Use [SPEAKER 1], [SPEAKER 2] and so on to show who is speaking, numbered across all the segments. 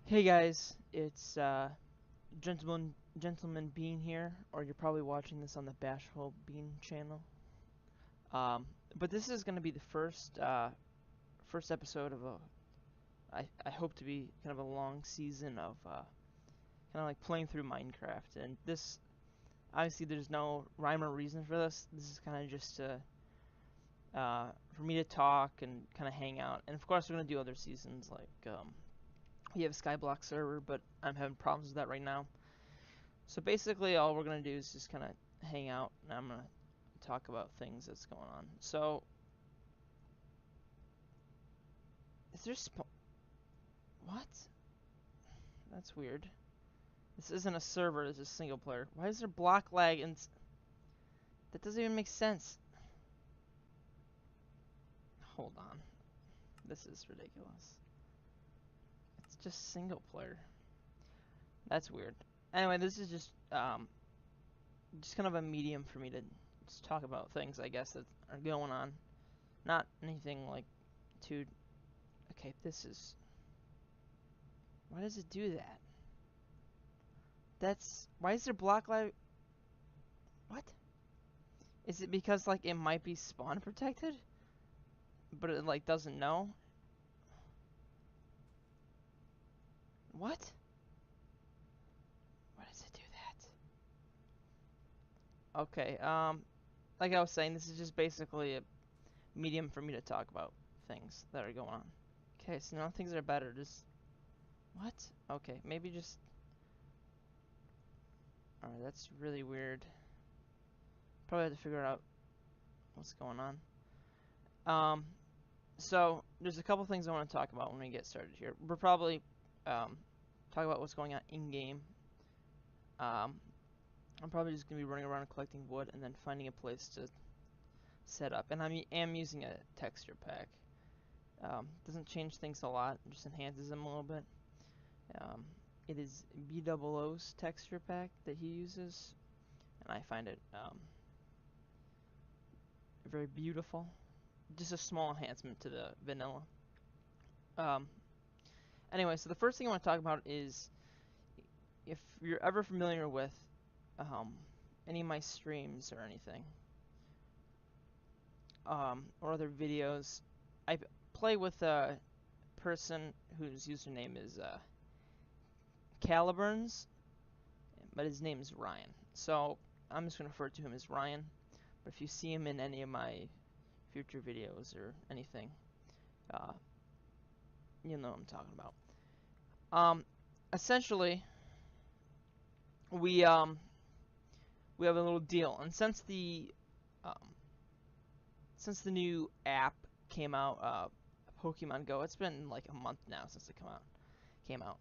[SPEAKER 1] Hey guys, it's Gentleman Bean here, or you're probably watching this on the Bashful Bean channel. But this is gonna be the first episode of I hope to be kind of a long season of kind of like playing through Minecraft. And this obviously there's no rhyme or reason for this. This is kind of just for me to talk and kind of hang out. And of course we're gonna do other seasons like we have a Skyblock server, but I'm having problems with that right now. So basically, all we're gonna do is just kind of hang out, and I'm gonna talk about things that's going on. So, is there what? That's weird. This isn't a server. This is single player. Why is there block lag? And that doesn't even make sense. Hold on. This is ridiculous. It's just single player. That's weird. Anyway, this is just kind of a medium for me to just talk about things, I guess, that are going on. Not anything like too. Okay, this is. Why does it do that? Why is there block live? What? Is it because like it might be spawn protected, but it like doesn't know? What? Why does it do that? Okay. Like I was saying, this is just basically a medium for me to talk about things that are going on. Okay, so now things are better. Just what? Okay, maybe just. Alright, that's really weird. Probably have to figure out what's going on. So there's a couple things I want to talk about when we get started here. We're probably talk about what's going on in game. I'm probably just gonna be running around collecting wood and then finding a place to set up. And I am using a texture pack. Doesn't change things a lot, just enhances them a little bit. It is B00's texture pack that he uses, and I find it very beautiful. Just a small enhancement to the vanilla. Anyway, so the first thing I want to talk about is if you're ever familiar with any of my streams or anything, or other videos, I play with a person whose username is Caliburns, but his name is Ryan. So I'm just going to refer to him as Ryan. But if you see him in any of my future videos or anything, uh, you'll know what I'm talking about. Essentially, we have a little deal, and since the new app came out, Pokemon Go, it's been like a month now since it came out.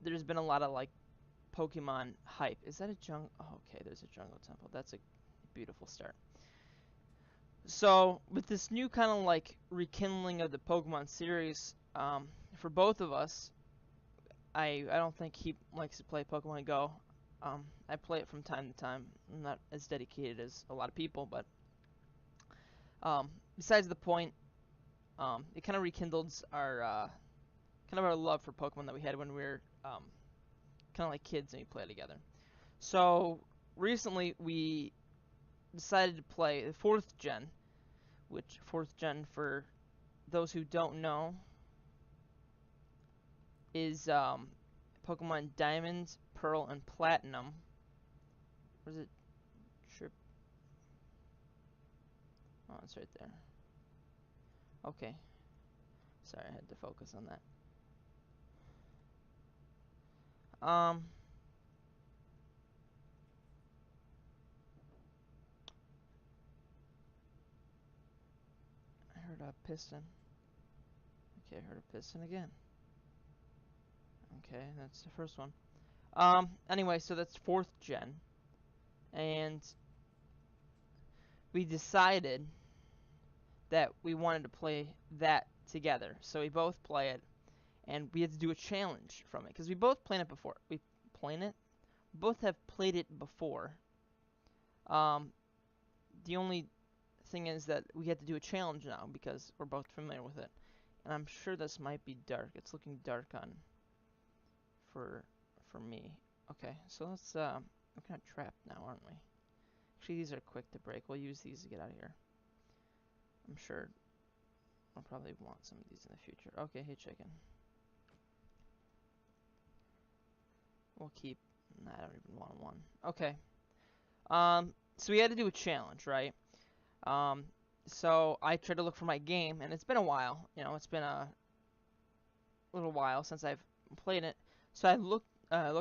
[SPEAKER 1] There's been a lot of like Pokemon hype. Is that a jungle? Oh, okay, there's a jungle temple. That's a beautiful start. So with this new kind of like rekindling of the Pokemon series, for both of us, I don't think he likes to play Pokemon Go. I play it from time to time. I'm not as dedicated as a lot of people, but besides the point, it kind of rekindles our kind of our love for Pokemon that we had when we were kind of like kids and we played together. So recently we decided to play the 4th gen, which 4th gen for those who don't know is Pokemon Diamond, Pearl, and Platinum. Was it Trip? Oh, it's right there. Okay. Sorry, I had to focus on that. I heard a piston. Okay, I heard a piston again. Okay, that's the first one. Anyway, so that's 4th gen. And we decided that we wanted to play that together. So we both play it, and we had to do a challenge from it because we both played it before. We both have played it before. The only thing is that we had to do a challenge now because we're both familiar with it. and I'm sure this might be dark. It's looking dark on for me. Okay, so let's we're kind of trapped now, aren't we? Actually, these are quick to break. We'll use these to get out of here. I'm sure I'll probably want some of these in the future. Okay, hey chicken. We'll keep. Nah, I don't even want one. Okay. So we had to do a challenge, right? So I tried to look for my game, and it's been a while. You know, it's been a little while since I've played it. So I looked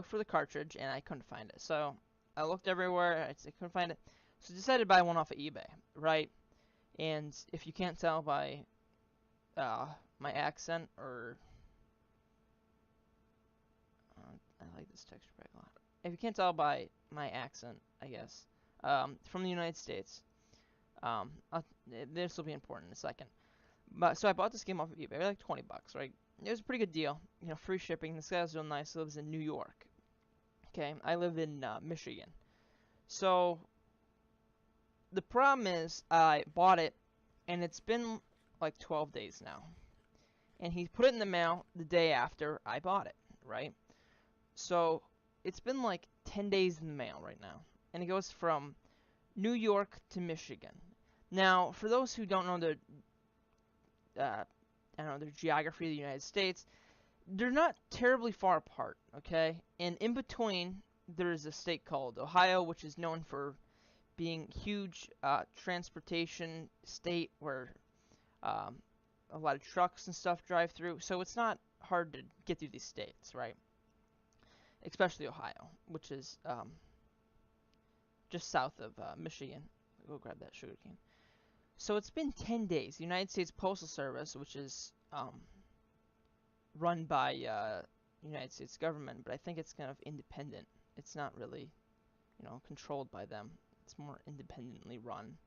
[SPEAKER 1] for the cartridge, and I couldn't find it. So I looked everywhere. I couldn't find it. So I decided to buy one off of eBay, right? And if you can't tell by my accent, or I like this texture pack a lot. If you can't tell by my accent, I guess, from the United States, um, this will be important in a second. But so I bought this game off of eBay, like 20 bucks, right? It was a pretty good deal, you know, free shipping. This guy was real nice. He lives in New York. Okay, I live in Michigan. So the problem is, I bought it, and it's been like 12 days now. And he put it in the mail the day after I bought it, right? So it's been like 10 days in the mail right now. And it goes from New York to Michigan. Now, for those who don't know I don't know, their geography of the United States, they're not terribly far apart, okay? And in between, there's a state called Ohio, which is known for being huge transportation state where a lot of trucks and stuff drive through. So it's not hard to get through these states, right? Especially Ohio, which is just south of Michigan. Go grab that sugar cane. So it's been 10 days. The United States Postal Service, which is run by United States government, but I think it's kind of independent. It's not really, you know, controlled by them. It's more independently run.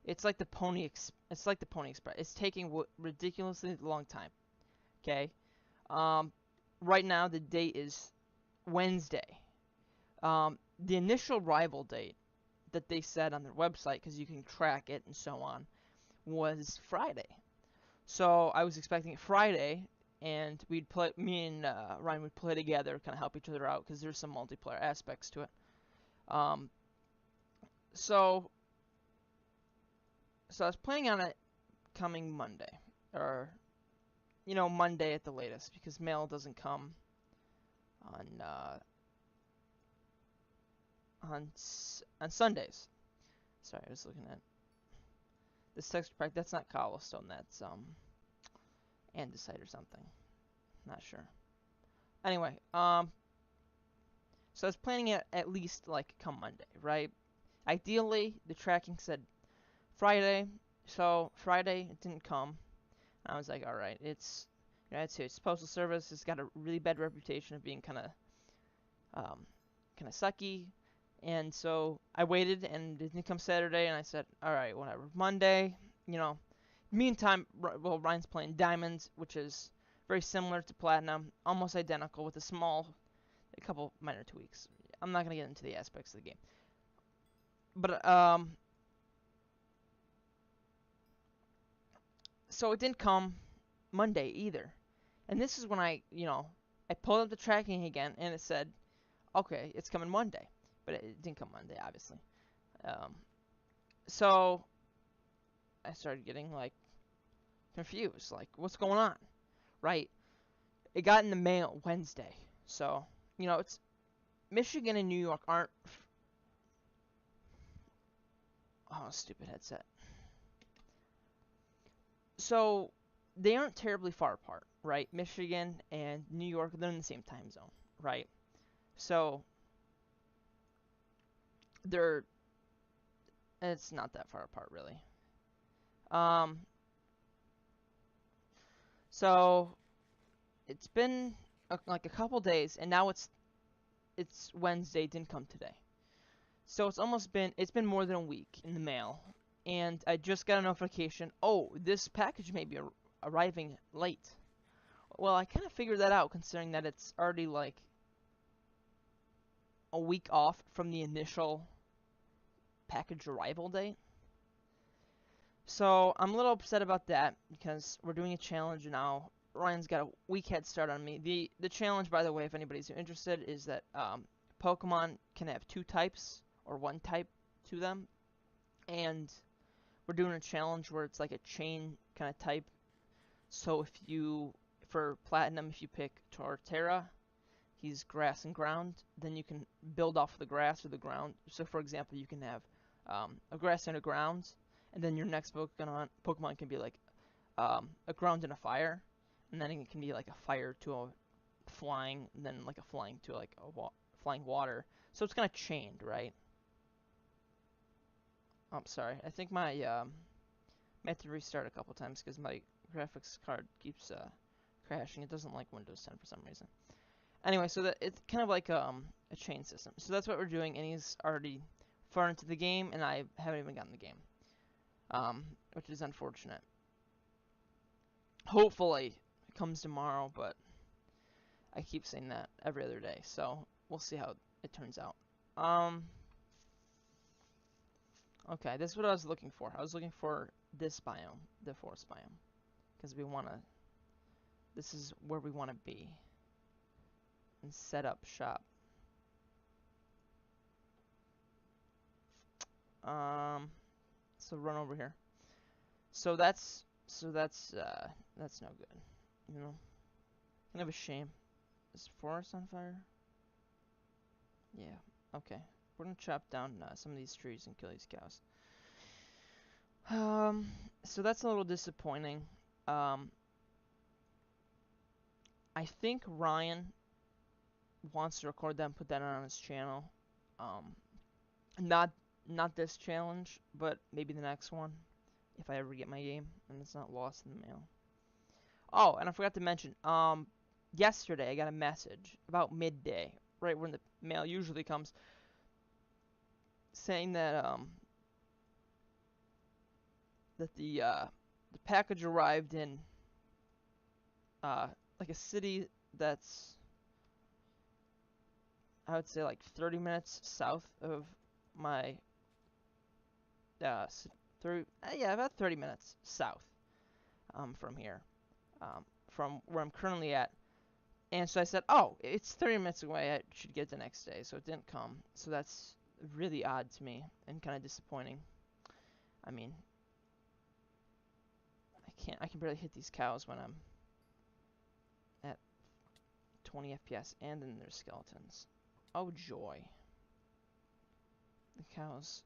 [SPEAKER 1] It's like the It's like the Pony Express. It's taking ridiculously long time. Okay. Right now the date is Wednesday. The initial arrival date that they said on their website, because you can track it and so on, was Friday. So I was expecting it Friday, and me and Ryan would play together, kind of help each other out, because there's some multiplayer aspects to it. So I was planning on it coming Monday, or you know, Monday at the latest, because mail doesn't come on Sundays. Sorry, I was looking at this texture pack. That's not cobblestone. That's andesite or something. Not sure. Anyway, so I was planning it at least like come Monday, right? Ideally, the tracking said Friday, so Friday it didn't come. I was like, all right, it's United States Postal Service. It's got a really bad reputation of being kind of sucky, and so I waited, and it didn't come Saturday, and I said, all right, whatever. Monday, you know. Meantime, well, Ryan's playing Diamonds, which is very similar to Platinum, almost identical with a couple minor tweaks. I'm not gonna get into the aspects of the game, but so it didn't come Monday either, and this is when I pulled up the tracking again, and it said, okay, it's coming Monday, but it didn't come Monday, obviously. So I started getting like confused, like what's going on, right? It got in the mail Wednesday, so it's Michigan and New York aren't. Oh, stupid headset. So they aren't terribly far apart, right? Michigan and New York, they're in the same time zone, right? So it's not that far apart, really. So it's been like a couple days, and now it's Wednesday. Didn't come today, so it's been more than a week in the mail, and I just got a notification. Oh, this package may be arriving late. Well, I kind of figured that out, considering that it's already like a week off from the initial package arrival date. So I'm a little upset about that because we're doing a challenge now. Ryan's got a weak head start on me. The challenge, by the way, if anybody's interested, is that Pokemon can have two types or one type to them, and we're doing a challenge where it's like a chain kind of type. So if you, for Platinum, if you pick Torterra, he's grass and ground, then you can build off the grass or the ground. So for example, you can have a grass and a ground, and then your next Pokemon can be like a ground and a fire, and then it can be like a fire to a flying, and then like a flying to like a flying water. So it's kind of chained, right? I'm sorry. I think my I had to restart a couple times because my graphics card keeps crashing. It doesn't like Windows 10 for some reason. Anyway, so that it's kind of like a chain system. So that's what we're doing, and he's already far into the game, and I haven't even gotten the game, which is unfortunate. Hopefully, it comes tomorrow, but I keep saying that every other day, so we'll see how it turns out. Okay, this is what I was looking for. I was looking for this biome, the forest biome, because we want to. This is where we want to be and set up shop. So run over here. So that's no good. You know, kind of a shame. Is the forest on fire? Yeah. Okay. We're gonna chop down some of these trees and kill these cows. So that's a little disappointing. I think Ryan wants to record that and put that on his channel. Um, not this challenge, but maybe the next one if I ever get my game and it's not lost in the mail. Oh, and I forgot to mention, yesterday I got a message about midday, right when the mail usually comes, saying that the package arrived in like a city that's, I would say, like 30 minutes south of my uh yeah, about 30 minutes south from here, from where I'm currently at. And so I said, oh, it's 30 minutes away, I should get it the next day. So it didn't come. So that's really odd to me and kind of disappointing. I mean, I can barely hit these cows when I'm at 20 FPS, and then there's skeletons. Oh joy. The cows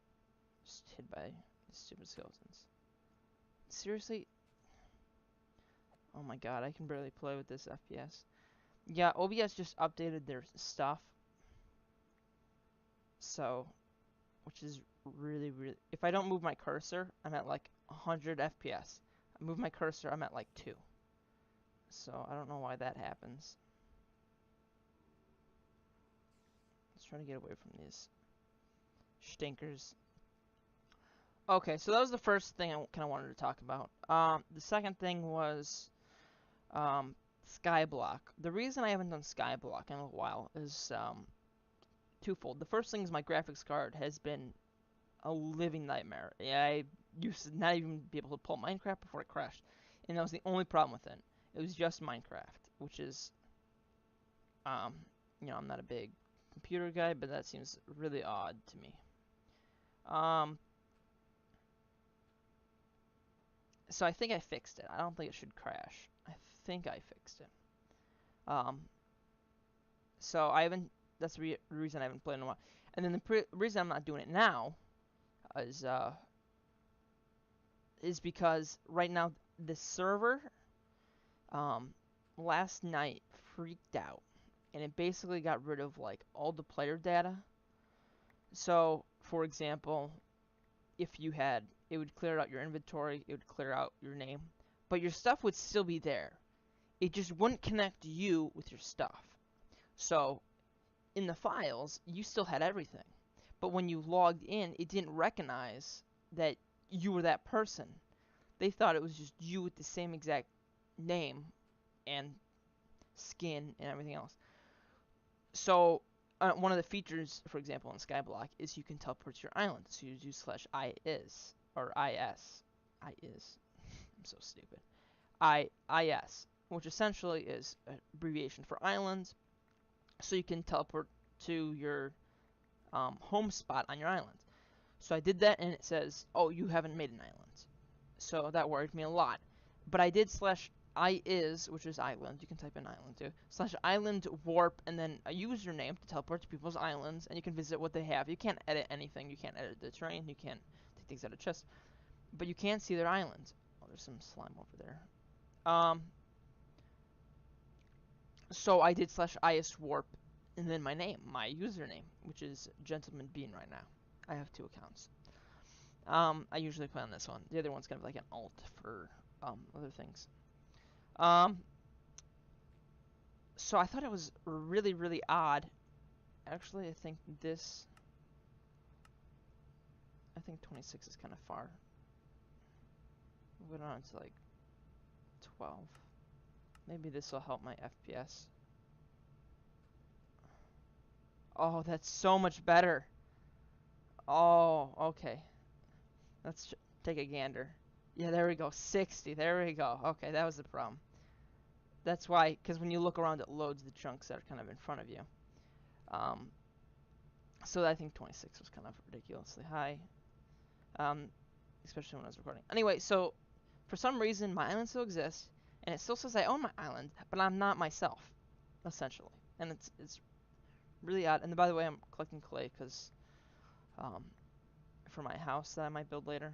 [SPEAKER 1] just hit by the stupid skeletons. Seriously? Oh my god, I can barely play with this FPS. Yeah, OBS just updated their stuff. So, which is really, if I don't move my cursor, I'm at like 100 FPS. I move my cursor, I'm at like 2. So, I don't know why that happens. Let's try to get away from these stinkers. Okay, so that was the first thing I kind of wanted to talk about. The second thing was Skyblock. The reason I haven't done Skyblock in a while is twofold. The first thing is my graphics card has been a living nightmare. I used to not even be able to pull Minecraft before it crashed, and that was the only problem with it. It was just Minecraft, which is, you know, I'm not a big computer guy, but that seems really odd to me. So I think I fixed it. I don't think it should crash. I think I fixed it. So I haven't. That's the reason I haven't played in a while. And then the reason I'm not doing it now is because right now the server last night freaked out, and it basically got rid of like all the player data. So, for example, if you had, it would clear out your inventory, it would clear out your name, but your stuff would still be there. It just wouldn't connect you with your stuff. So, in the files, you still had everything. But when you logged in, it didn't recognize that you were that person. They thought it was just you with the same exact name and skin and everything else. So one of the features, for example, in Skyblock is you can teleport to your island. So you do /is or is. I-is. I'm so stupid. IIS, which essentially is an abbreviation for islands, so you can teleport to your home spot on your island. So I did that, and it says, oh, you haven't made an island. So that worried me a lot. But I did /IS, which is island, you can type in island too, /island warp, and then a username to teleport to people's islands, and you can visit what they have. You can't edit anything. You can't edit the terrain. You can't take things out of chests. But you can see their islands. Oh, there's some slime over there. So I did /IS warp, and then my name, my username, which is Gentleman Bean right now. I have 2 accounts. I usually play on this one. The other one's kind of like an alt for other things. So I thought it was really, really odd. Actually, I think 26 is kind of far. Move it on to like 12. Maybe this will help my FPS. Oh, that's so much better. Oh, okay. Let's take a gander. Yeah, there we go. 60. There we go. Okay, that was the problem. That's why, because when you look around, it loads the chunks that are kind of in front of you. So I think 26 was kind of ridiculously high, especially when I was recording. Anyway, so for some reason, my island still exists, and it still says I own my island, but I'm not myself, essentially. And it's really odd. And by the way, I'm collecting clay because for my house that I might build later,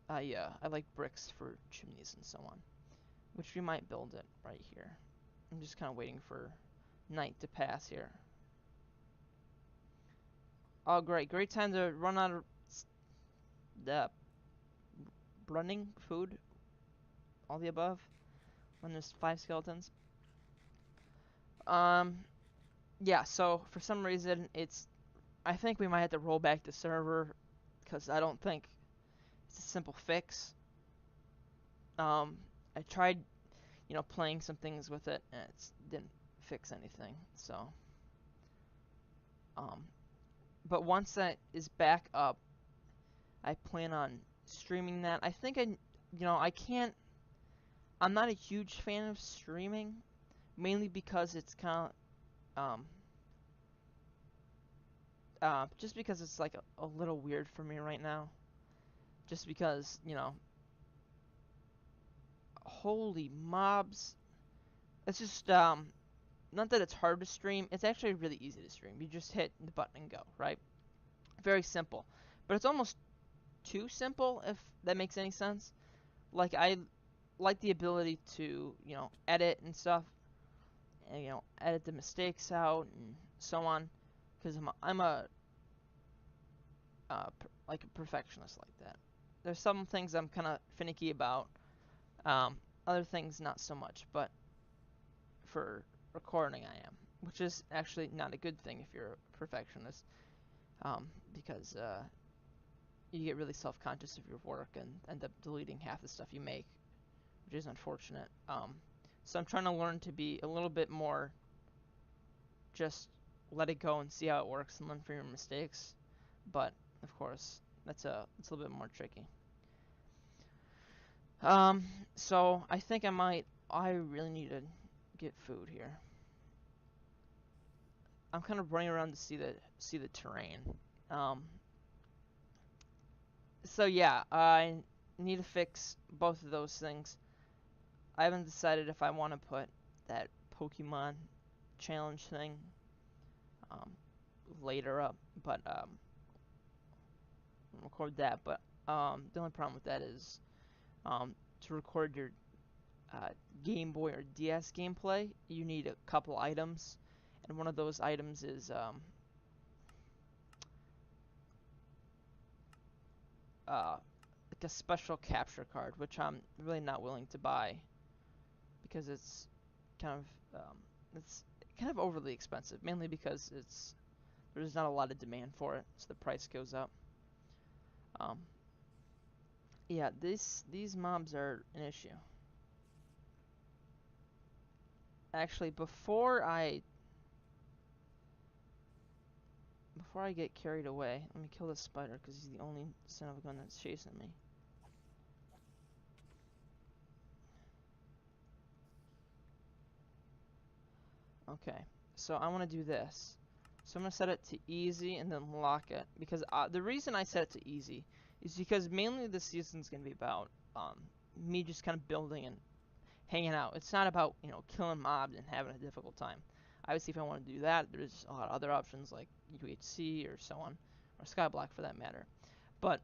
[SPEAKER 1] I like bricks for chimneys and so on, which we might build it right here. I'm just kind of waiting for night to pass here. Oh, great time to run out of the running food, all the above, when there's 5 skeletons. Yeah, so for some reason, I think we might have to roll back the server, because I don't think it's a simple fix. I tried, playing some things with it, and it didn't fix anything, so. But once that is back up, I plan on streaming that. I think I can't, I'm not a huge fan of streaming, mainly because it's kind of, just because it's like a little weird for me right now. Just because, holy mobs. It's just, not that it's hard to stream. It's actually really easy to stream. You just hit the button and go, right? Very simple. But it's almost too simple, if that makes any sense. Like, I like the ability to, edit and stuff. And, edit the mistakes out and so on. Because I'm a like a perfectionist like that. There's some things I'm kind of finicky about. Other things not so much, but for recording I am, which is actually not a good thing if you're a perfectionist, because you get really self-conscious of your work and end up deleting half the stuff you make, which is unfortunate. So I'm trying to learn to be a little bit more just let it go and see how it works and learn from your mistakes, but of course it's a little bit more tricky. So I think I really need to get food here. I'm kind of running around to see the terrain. So yeah, I need to fix both of those things. I haven't decided if I want to put that Pokemon challenge thing later up, but record that. But the only problem with that is to record your Game Boy or DS gameplay, you need a couple items, and one of those items is like a special capture card, which I'm really not willing to buy because it's kind of overly expensive, mainly because there's not a lot of demand for it, so the price goes up. Yeah, these mobs are an issue. Actually, before I before I get carried away, let me kill this spider because he's the only son of a gun that's chasing me. Okay, so I want to do this. So I'm going to set it to easy and then lock it. Because the reason I set it to easy is because mainly the season's going to be about me just kind of building and hanging out. It's not about, you know, killing mobs and having a difficult time. Obviously, if I want to do that, there's a lot of other options like UHC or so on, or Skyblock for that matter. But,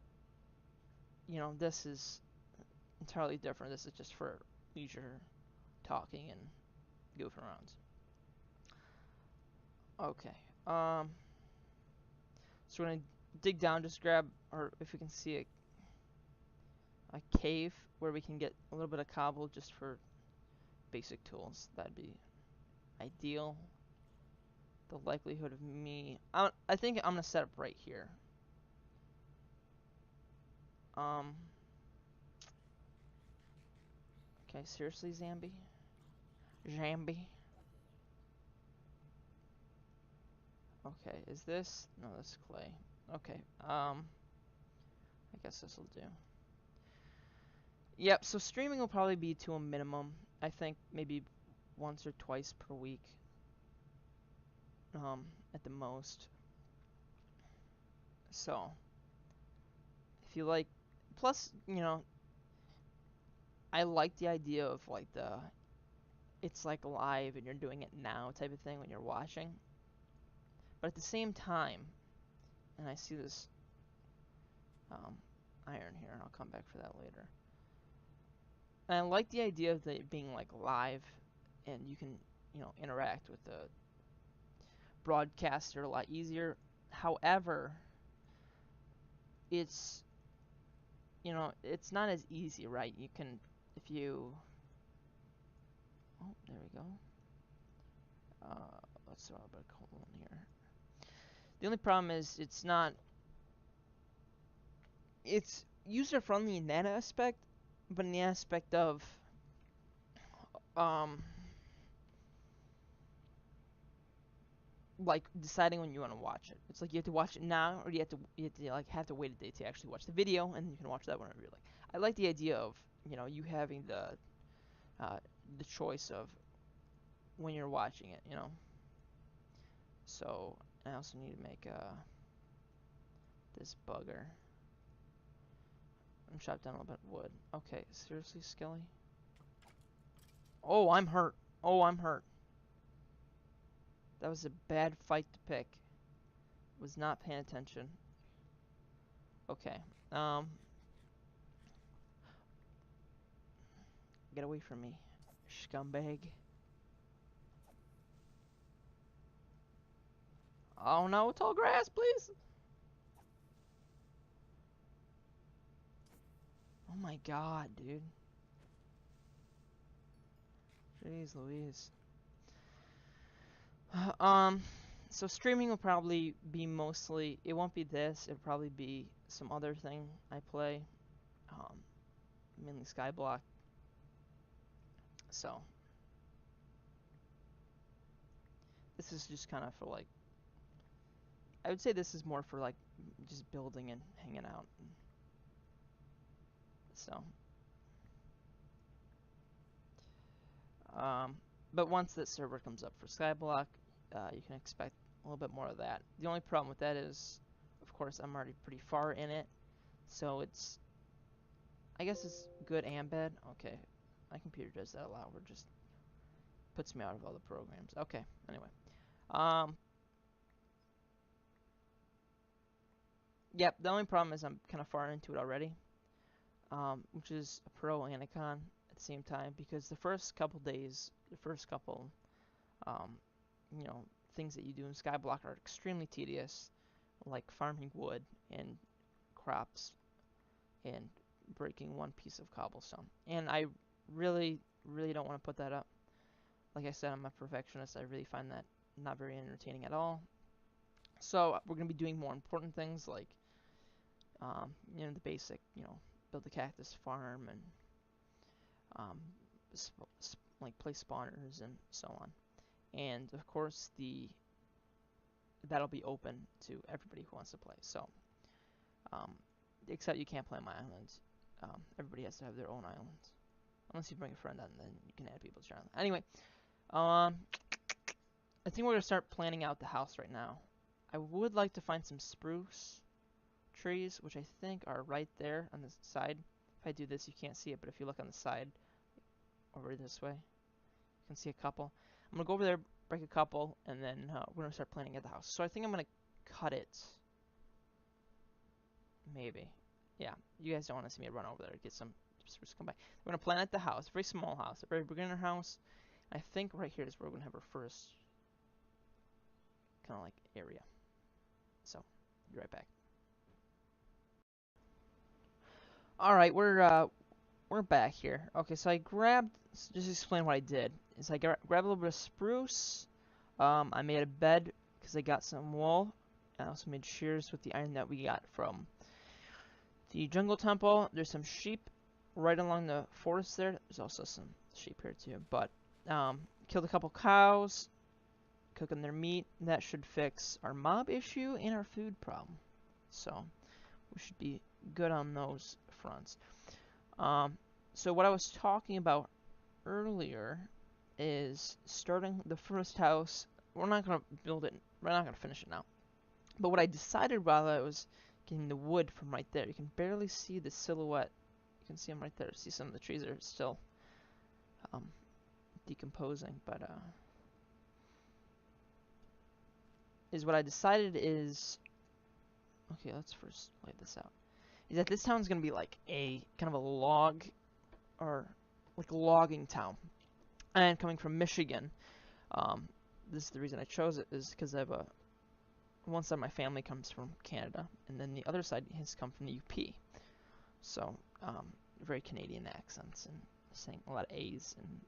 [SPEAKER 1] you know, this is entirely different. This is just for leisure talking and goofing around. Okay. So we're gonna dig down, just grab, or if we can see a cave where we can get a little bit of cobble just for basic tools. That'd be ideal. The likelihood of me, I think I'm gonna set up right here. Okay, seriously, Zambi? Jambi? Okay, is this? No, that's clay. Okay, I guess this will do. Yep, so streaming will probably be to a minimum. I think maybe once or twice per week, at the most. So, if you like, plus, you know, I like the idea of like it's like live and you're doing it now type of thing when you're watching. But at the same time, and I see this iron here, and I'll come back for that later. And I like the idea of it being like live, and you can, you know, interact with the broadcaster a lot easier. However, it's, you know, it's not as easy, right? You can, if you, oh, there we go. Let's throw a bit of coal in here. The only problem is it's user friendly in that aspect, but in the aspect of um like deciding when you want to watch it. It's like you have to watch it now, or you have to wait a day to actually watch the video, and you can watch that whenever you like. I like the idea of, you know, you having the choice of when you're watching it, you know. So I also need to make this bugger. I'm chop down a little bit of wood. Okay, seriously, Skelly? Oh, I'm hurt. Oh, I'm hurt. That was a bad fight to pick. Was not paying attention. Okay. Get away from me, scumbag. Oh no, tall grass, please. Oh my god, dude. Jeez Louise. So streaming will probably be mostly, it won't be this, it'll probably be some other thing I play. Um, Mainly Skyblock. So, this is just kind of for like, I would say this is more for like, just building and hanging out. So, um, but once this server comes up for Skyblock, you can expect a little bit more of that. The only problem with that is, of course, I'm already pretty far in it, so it's, I guess it's good and bad. Okay, my computer does that a lot, where it just puts me out of all the programs. Okay, anyway. Yep, the only problem is I'm kind of far into it already, which is a pro and a con at the same time, because the first couple days, the first couple, um, you know, things that you do in Skyblock are extremely tedious, like farming wood and crops and breaking one piece of cobblestone. And I really, really don't want to put that up. Like I said, I'm a perfectionist. I really find that not very entertaining at all. So we're going to be doing more important things like, you know, the basic, you know, build a cactus farm and um, like place spawners and so on. And of course, the that'll be open to everybody who wants to play. So, except you can't play on my island. Everybody has to have their own island. Unless you bring a friend on, then you can add people to your island. Anyway, I think we're going to start planning out the house right now. I would like to find some spruce trees, which I think are right there on the side. If I do this, you can't see it, but if you look on the side, over this way, you can see a couple. I'm going to go over there, break a couple, and then we're going to start planning out the house. So I think I'm going to cut it. Maybe. Yeah, you guys don't want to see me run over there to get some spruce. Come back. We're going to plan out the house, a very small house, a very beginner house. I think right here is where we're going to have our first kind of like area. So, be right back. All right, we're back here. Okay, so I grabbed, just to explain what I did, is I grabbed a little bit of spruce. I made a bed because I got some wool. I also made shears with the iron that we got from the jungle temple. There's some sheep right along the forest there. There's also some sheep here too. But killed a couple cows, cooking their meat. That should fix our mob issue and our food problem. So we should be good on those fronts. So what I was talking about earlier is starting the first house. We're not going to build it. We're not going to finish it now. But what I decided while I was getting the wood from right there, you can barely see the silhouette. You can see them right there. See some of the trees are still decomposing, but is what I decided is, okay, let's first lay this out, is that this town's going to be like a kind of a log, or like a logging town. And coming from Michigan, this is the reason I chose it, is because I have one side of my family comes from Canada, and then the other side has come from the UP. So, very Canadian accents, and saying a lot of A's, and,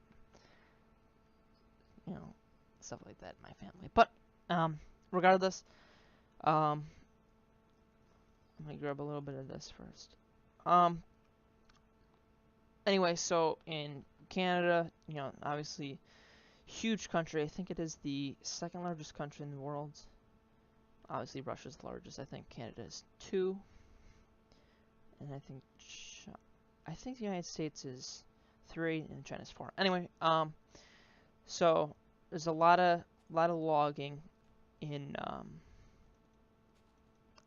[SPEAKER 1] you know, stuff like that in my family. But, regardless, I'm going to grab a little bit of this first. Anyway, so in Canada, you know, obviously, huge country. I think it is the second largest country in the world. Obviously, Russia's the largest. I think Canada is 2. And I think the United States is 3, and China's 4. Anyway, so there's a lot of logging in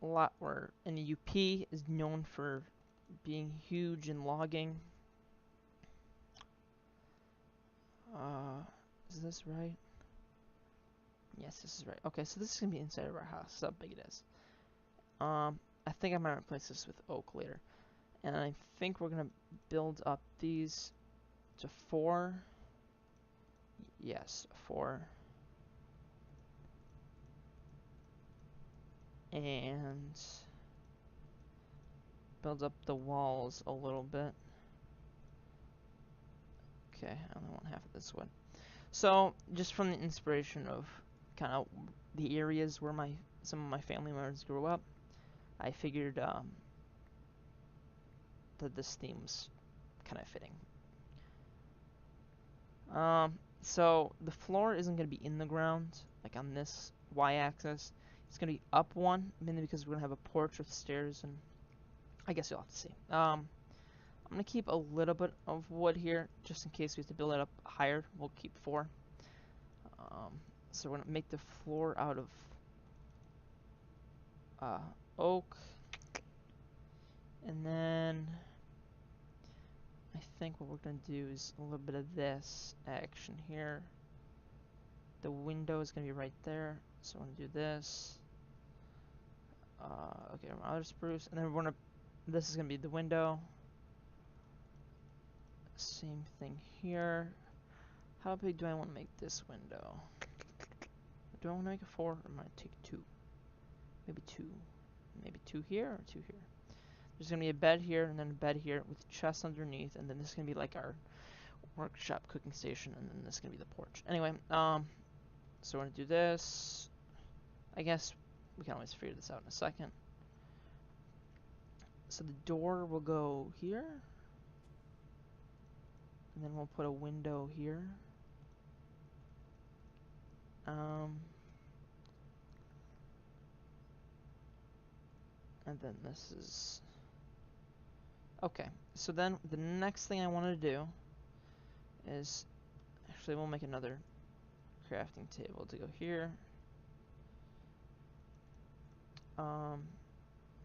[SPEAKER 1] in the UP is known for being huge in logging. Is this right? Yes, this is right. Okay, so this is gonna be inside of our house. That's how big it is. I think I'm gonna replace this with oak later, and I think we're gonna build up these to 4. Yes, 4. And build up the walls a little bit. Okay, I only want half of this wood. So, just from the inspiration of kind of the areas where some of my family members grew up, I figured that this theme's kind of fitting. So the floor isn't going to be in the ground, like on this y-axis. It's going to be up one, mainly because we're going to have a porch with stairs, and I guess you'll have to see. I'm going to keep a little bit of wood here, just in case we have to build it up higher. We'll keep 4. So we're going to make the floor out of oak. And then I think what we're going to do is a little bit of this action here. The window is going to be right there, so I'm going to do this. Okay, other spruce, and then we're going to, this is going to be the window. Same thing here. How big do I want to make this window? Do I want to make a 4, or am I going to take 2? Maybe 2. Maybe 2 here, or 2 here. There's going to be a bed here, and then a bed here with chests underneath, and then this is going to be like our workshop cooking station, and then this is going to be the porch. Anyway, so we're going to do this. I guess we can always figure this out in a second. So the door will go here, and then we'll put a window here. And then this is... Okay, so then the next thing I want to do is... Actually, we'll make another crafting table to go here.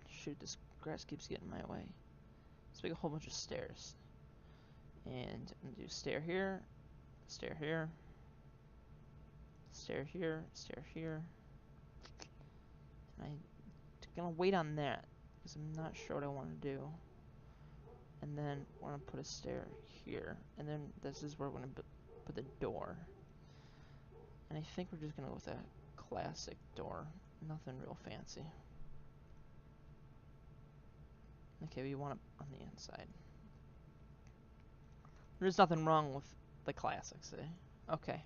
[SPEAKER 1] Shoot, this grass keeps getting in my way. Let's make a whole bunch of stairs. And I'm gonna do stair here, stair here, stair here, stair here. And I'm gonna wait on that because I'm not sure what I want to do. And then we're gonna put a stair here, and then this is where we're gonna put the door. And I think we're just gonna go with a classic door, nothing real fancy. Okay, we want it on the inside. There's nothing wrong with the classics, eh? Okay.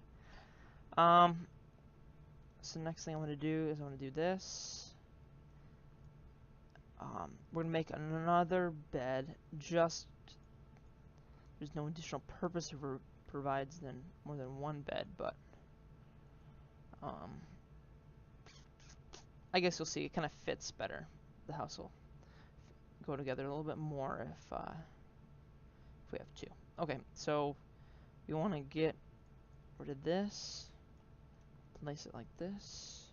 [SPEAKER 1] So next thing I want to do is I want to do this. We're gonna make another bed. Just there's no additional purpose it provides than more than one bed, but I guess you'll see it kind of fits better. The house will go together a little bit more if we have two. Okay, so you want to get rid of this, place it like this.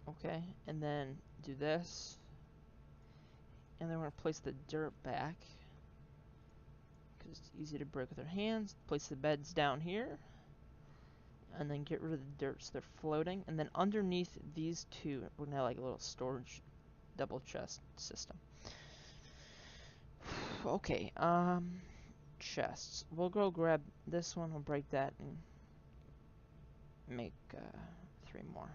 [SPEAKER 1] Okay, and then do this, and then we're gonna place the dirt back because it's easy to break with our hands. Place the beds down here, and then get rid of the dirt so they're floating. And then underneath these two, we're gonna have like a little storage double chest system. Okay, chests. We'll go grab this one, we'll break that, and make 3 more.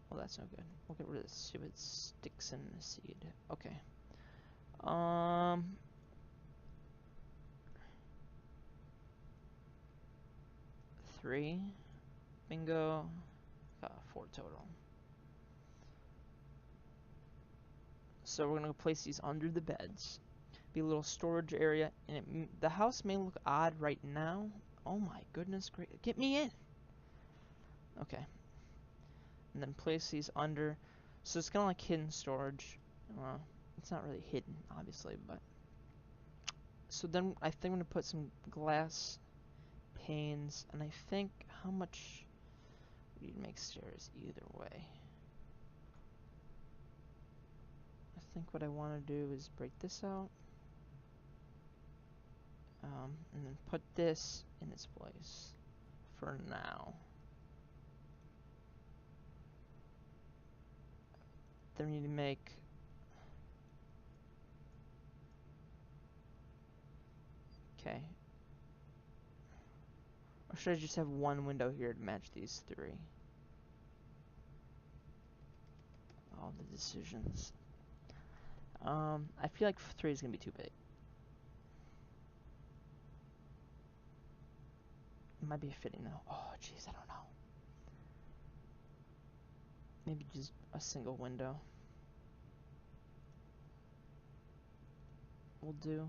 [SPEAKER 1] Well, that's no good. We'll get rid of the stupid sticks and the seed. Okay. 3. Bingo. 4 total. So we're gonna place these under the beds. Be a little storage area, and the house may look odd right now. Oh my goodness, great! Get me in. Okay. And then place these under. So it's kind of like hidden storage. It's not really hidden, obviously, but. So then I think I'm gonna put some glass panes, and I think how much we'd make stairs either way. I think what I want to do is break this out, and then put this in its place for now. Then we need to make okay. Or should I just have one window here to match these 3? All the decisions. I feel like 3 is gonna be too big. It might be fitting though. Oh, jeez, I don't know. Maybe just a single window will do.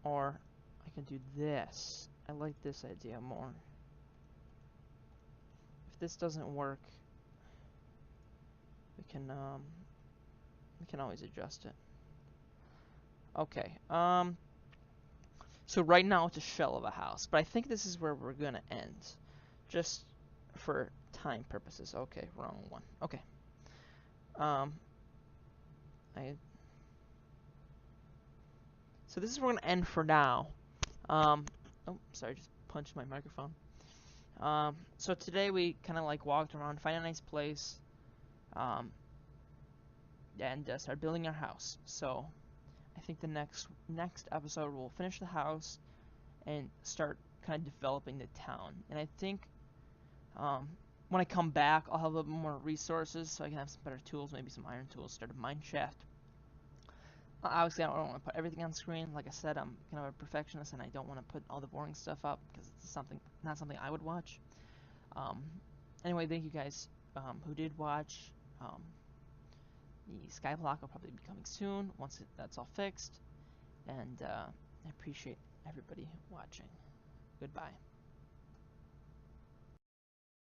[SPEAKER 1] Or I can do this. I like this idea more. If this doesn't work, we can always adjust it. Okay. So right now it's a shell of a house, but I think this is where we're gonna end, just for time purposes. Okay, wrong one. Okay. So this is where we're gonna end for now. Oh, sorry, just punched my microphone. So today we kind of like walked around, find a nice place, and start building our house. So I think the next episode we'll finish the house and start kind of developing the town. And I think when I come back, I'll have a little more resources so I can have some better tools, maybe some iron tools, start a mine shaft. Obviously, I don't want to put everything on screen. Like I said, I'm kind of a perfectionist, and I don't want to put all the boring stuff up because it's not something I would watch. Anyway, thank you guys who did watch. The Skyblock will probably be coming soon once that's all fixed, and I appreciate everybody watching. Goodbye.